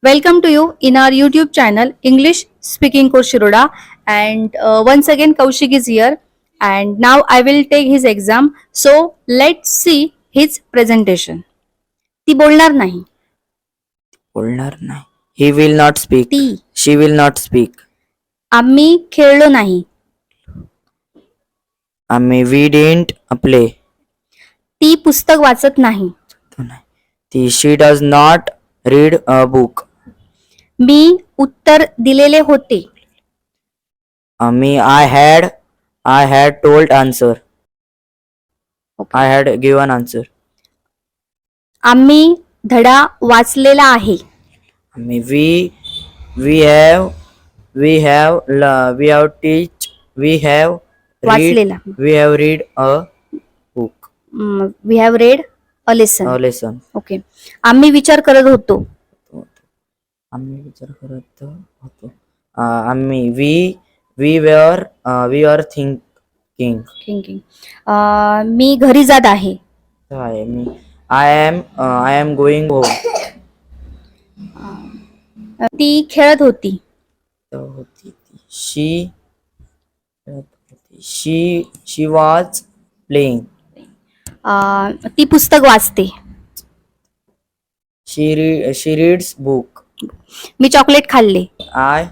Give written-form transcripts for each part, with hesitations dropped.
Welcome to you in our YouTube channel English Speaking Course Shiroda, and once again Kaushik is here, and now I will take his exam. So let's see his presentation. ती बोलणार नाही. बोलणार नाही. He will not speak. ती. She will not speak. आम्ही खेळलो नाही. We didn't play. ती पुस्तक वाचत नाही. She does not read a book. मी उत्तर दिलेले होते. I had told answer. I had given answer. आम्ही धडा वाचलेला आहे. We have वाचलेला. read a book. We have read a lesson. A lesson. Okay. आम्ही विचार करत होतो. आम्ही विचार करत होतो. we were thinking. मी घरी जात आहे. I am going home. ती खेळत होती. She was playing. ती पुस्तक वाचते. She reads book. Me chocolate खाल्ले. I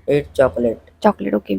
ate chocolate. Chocolate. Okay.